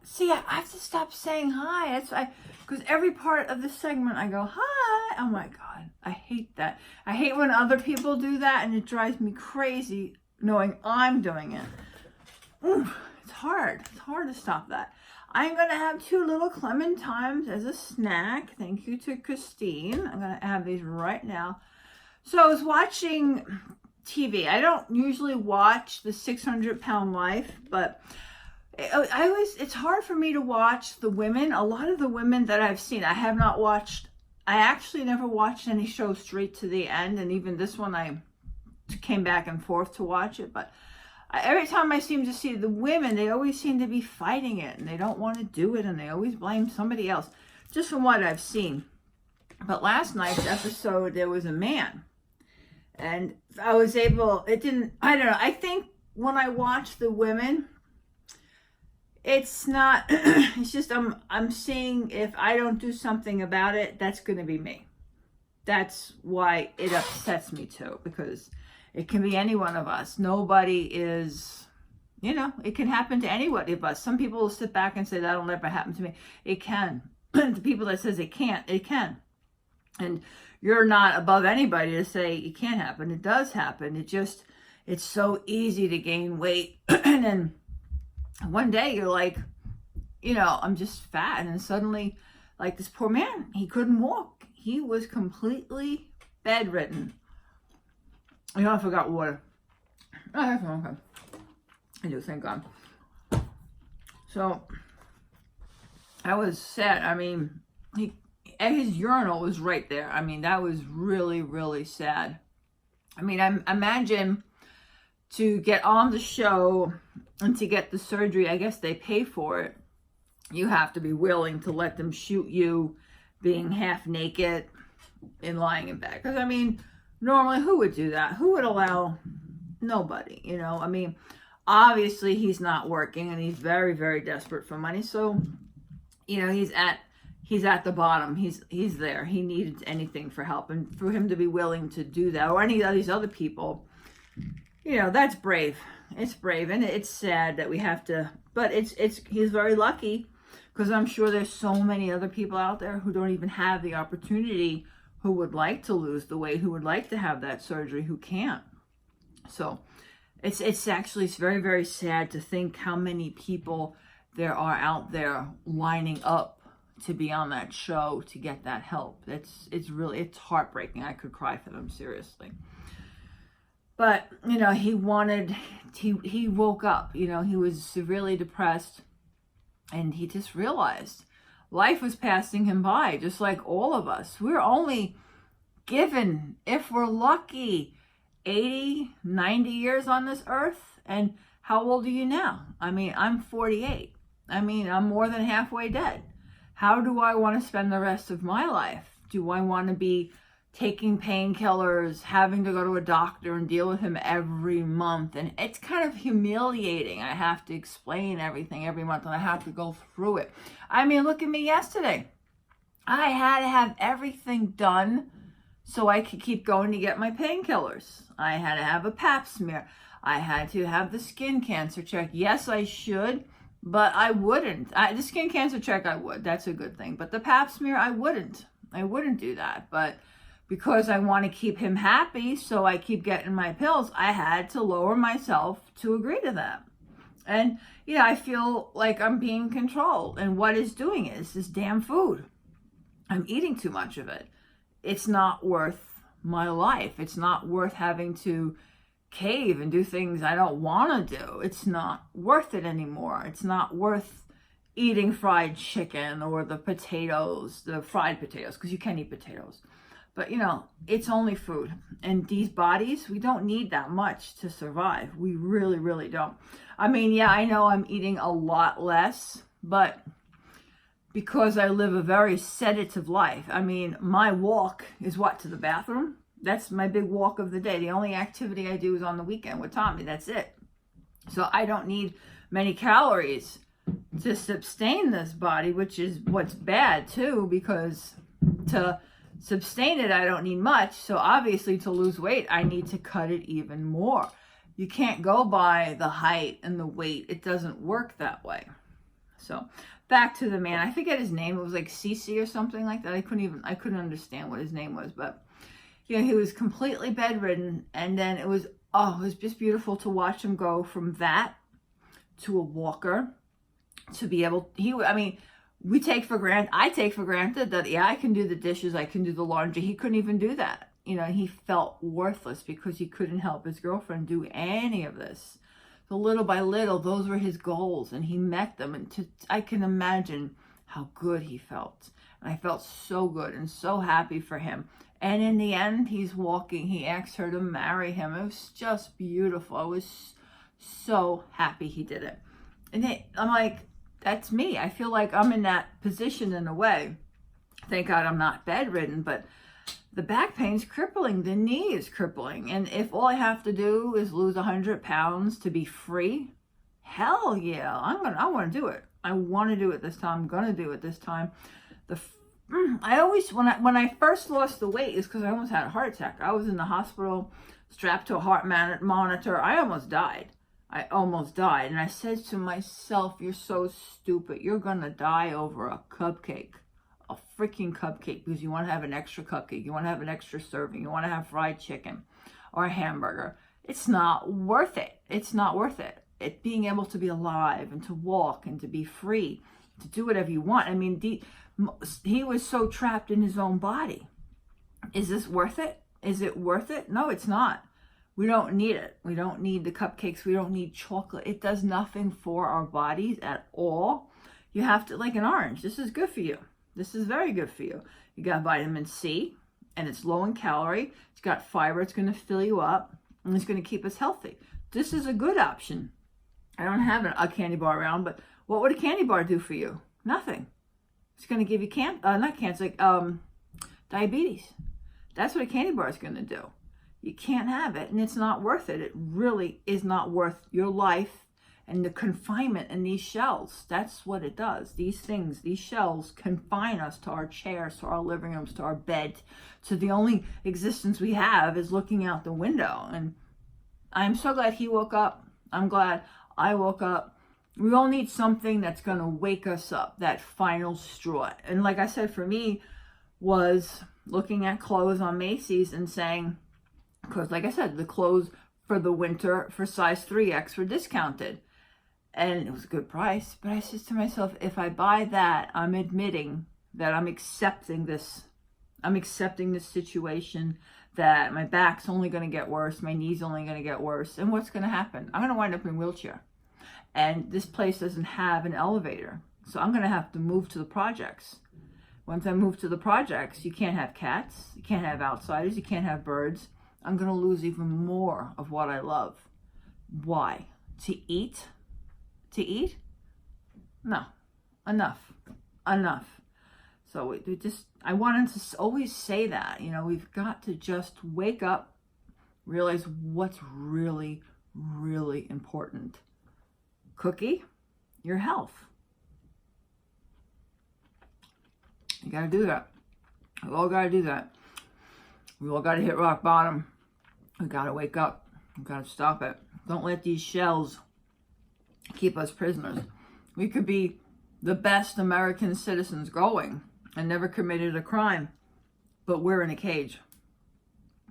see, I have to stop saying hi. That's why, because every part of the segment I go, hi. Oh my God, I hate that. I hate when other people do that, and it drives me crazy knowing I'm doing it. Oof, it's hard. It's hard to stop that. I'm going to have 2 little clementines as a snack. Thank you to Christine. I'm going to have these right now. So I was watching TV. I don't usually watch the 600-Pound Life, but it's hard for me to watch the women. A lot of the women that I've seen, I have not watched. I actually never watched any show straight to the end. And even this one, I came back and forth to watch it. But every time I seem to see the women, they always seem to be fighting it, and they don't want to do it, and they always blame somebody else, just from what I've seen. But last night's episode, there was a man, and I was able, I don't know, I think when I watch the women, it's not, it's just, I'm seeing if I don't do something about it, that's going to be me. That's why it upsets me too, because it can be any one of us. Nobody is, it can happen to anybody of us. Some people will sit back and say, that'll never happen to me. It can. The people that says it can't, it can. And you're not above anybody to say it can't happen. It does happen. It's so easy to gain weight. And then one day you're like, I'm just fat. And then suddenly, like this poor man, he couldn't walk. He was completely bedridden. I forgot water. Oh, that's okay. I do, thank God. So, I was sad. I mean, his urinal was right there. I mean, that was really, really sad. I mean, I imagine to get on the show and to get the surgery, I guess they pay for it. You have to be willing to let them shoot you being half naked and lying in bed. Because, I mean, normally, who would do that? Who would allow? Nobody, I mean, obviously he's not working, and he's very, very desperate for money. So, he's at the bottom. He's there. He needed anything for help, and for him to be willing to do that, or any of these other people, that's brave. It's brave, and it's sad that we have to. But he's very lucky, because I'm sure there's so many other people out there who don't even have the opportunity, who would like to lose the weight, who would like to have that surgery, who can't. So it's actually very, very sad to think how many people there are out there lining up to be on that show to get that help. It's heartbreaking. I could cry for them, seriously. But, he woke up, he was severely depressed, and he just realized life was passing him by, just like all of us. We're only given, if we're lucky, 80, 90 years on this earth. And how old are you now? I mean, I'm 48. I mean, I'm more than halfway dead. How do I want to spend the rest of my life? Do I want to be taking painkillers, having to go to a doctor and deal with him every month? And it's kind of humiliating. I have to explain everything every month, and I have to go through it. I mean, look at me yesterday. I had to have everything done so I could keep going to get my painkillers. I had to have a pap smear. I had to have the skin cancer check. Yes, I should, but I wouldn't. The skin cancer check, I would. That's a good thing. But the pap smear, I wouldn't. I wouldn't do that. But because I want to keep him happy, so I keep getting my pills, I had to lower myself to agree to that. And, I feel like I'm being controlled. And what is doing it is this damn food. I'm eating too much of it. It's not worth my life. It's not worth having to cave and do things I don't want to do. It's not worth it anymore. It's not worth eating fried chicken or the potatoes, the fried potatoes, because you can eat potatoes. But, it's only food. And these bodies, we don't need that much to survive. We really, really don't. I mean, yeah, I know I'm eating a lot less, but because I live a very sedative life. I mean, my walk is to the bathroom? That's my big walk of the day. The only activity I do is on the weekend with Tommy. That's it. So I don't need many calories to sustain this body, which is what's bad too, because to sustain it, I don't need much. So obviously to lose weight, I need to cut it even more. You can't go by the height and the weight. It doesn't work that way. So back to the man. I forget his name. It was like Cece or something like that. I couldn't understand what his name was, but you know, he was completely bedridden, and then it was just beautiful to watch him go from that to a walker, to be able, I take for granted that, yeah, I can do the dishes, I can do the laundry. He couldn't even do that. You know, he felt worthless because he couldn't help his girlfriend do any of this. So little by little, those were his goals, and he met them. And I can imagine how good he felt. And I felt so good and so happy for him. And in the end, he's walking. He asked her to marry him. It was just beautiful. I was so happy he did it. And I'm like, that's me. I feel like I'm in that position in a way. Thank God I'm not bedridden, but the back pain's crippling. The knee is crippling. And if all I have to do is lose 100 pounds to be free, hell yeah, I want to do it. I want to do it this time. I'm going to do it this time. When I first lost the weight, is because I almost had a heart attack. I was in the hospital, strapped to a heart monitor. I almost died. And I said to myself, you're so stupid. You're going to die over a cupcake, a freaking cupcake, because you want to have an extra cupcake. You want to have an extra serving. You want to have fried chicken or a hamburger. It's not worth it. It's not worth it. Being able to be alive and to walk and to be free, to do whatever you want. I mean, he was so trapped in his own body. Is this worth it? Is it worth it? No, it's not. We don't need it. We don't need the cupcakes. We don't need chocolate. It does nothing for our bodies at all. You have to, like an orange. This is good for you. This is very good for you. You got vitamin C, and it's low in calorie. It's got fiber. It's going to fill you up, and it's going to keep us healthy. This is a good option. I don't have a candy bar around, but what would a candy bar do for you? Nothing. It's going to give you diabetes. That's what a candy bar is going to do. You can't have it, and it's not worth it. It really is not worth your life and the confinement in these shells. That's what it does. These things, these shells confine us to our chairs, to our living rooms, to our bed. So the only existence we have is looking out the window. And I'm so glad he woke up. I'm glad I woke up. We all need something that's going to wake us up, that final straw. And like I said, for me, was looking at clothes on Macy's and saying, because like I said, the clothes for the winter for size 3X were discounted. And it was a good price. But I said to myself, if I buy that, I'm admitting that I'm accepting this. I'm accepting this situation, that my back's only going to get worse. My knee's only going to get worse. And what's going to happen? I'm going to wind up in a wheelchair. And this place doesn't have an elevator. So I'm going to have to move to the projects. Once I move to the projects, you can't have cats. You can't have outsiders. You can't have birds. I'm going to lose even more of what I love. Why? To eat? To eat? No. Enough. So I wanted to always say that, we've got to just wake up, realize what's really, really important. Cookie, your health. You got to do that. We all got to do that. We all got to hit rock bottom. We got to wake up. We got to stop it. Don't let these shells keep us prisoners. We could be the best American citizens going and never committed a crime, but we're in a cage.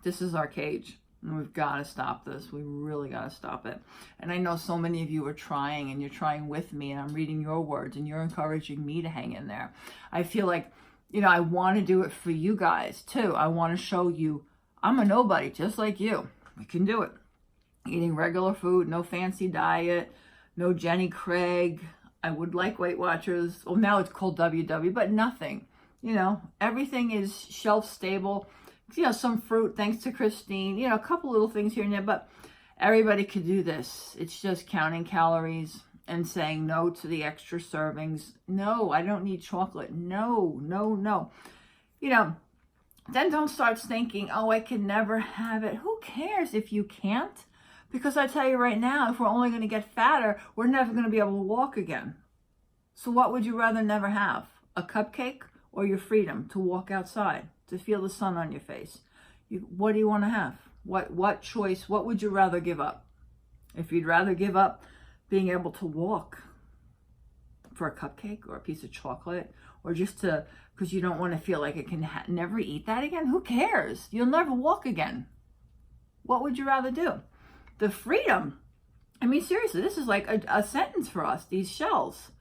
This is our cage, and we've got to stop this. We really got to stop it. And I know so many of you are trying, and you're trying with me, and I'm reading your words, and you're encouraging me to hang in there. I feel like, I want to do it for you guys too. I want to show you I'm a nobody just like you. We can do it. Eating regular food, no fancy diet, no Jenny Craig. I would like Weight Watchers. Well, now it's called WW, but nothing. Everything is shelf stable. Some fruit, thanks to Christine. A couple little things here and there, but everybody could do this. It's just counting calories and saying no to the extra servings. No, I don't need chocolate. No. Then don't start thinking, oh, I can never have it. Who cares if you can't? Because I tell you right now, if we're only going to get fatter, we're never going to be able to walk again. So what would you rather never have? A cupcake or your freedom to walk outside, to feel the sun on your face? What do you want to have? What choice? What would you rather give up? If you'd rather give up being able to walk for a cupcake or a piece of chocolate, or just to, because you don't want to feel like it can never eat that again. Who cares? You'll never walk again. What would you rather do? The freedom. I mean, seriously, this is like a sentence for us, these shells.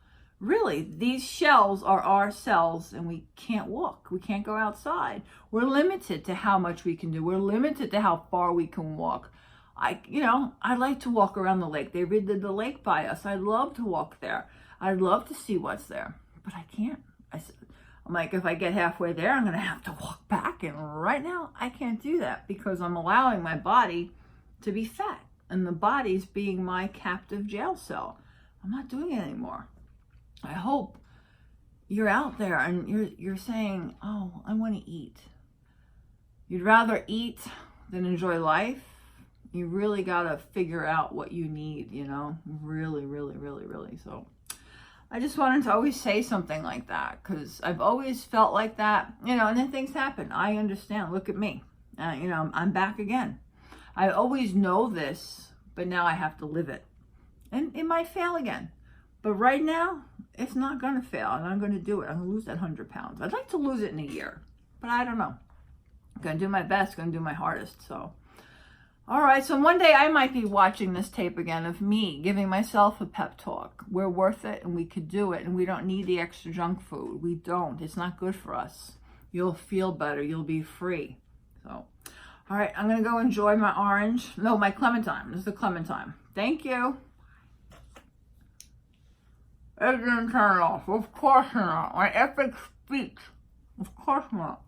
Really, these shells are our cells, and we can't walk. We can't go outside. We're limited to how much we can do. We're limited to how far we can walk. I like to walk around the lake. They redid the lake by us. I'd love to walk there. I'd love to see what's there, but I can't. I'm like, if I get halfway there, I'm going to have to walk back. And right now, I can't do that because I'm allowing my body to be fat. And the body's being my captive jail cell. I'm not doing it anymore. I hope you're out there and you're saying, oh, I want to eat. You'd rather eat than enjoy life. You really got to figure out what you need, really, really, really, really. So I just wanted to always say something like that because I've always felt like that, and then things happen. I understand. Look at me. I'm back again. I always know this, but now I have to live it. And it might fail again. But right now, it's not going to fail, and I'm going to do it. I'm going to lose that 100 pounds. I'd like to lose it in a year, but I don't know. I'm going to do my best, going to do my hardest. So, all right. So one day I might be watching this tape again of me giving myself a pep talk. We're worth it, and we could do it, and we don't need the extra junk food. We don't. It's not good for us. You'll feel better. You'll be free. So, all right. I'm going to go enjoy my orange. No, my clementine. This is the clementine. Thank you. It didn't turn off. Of course not. My epic speech. Of course not.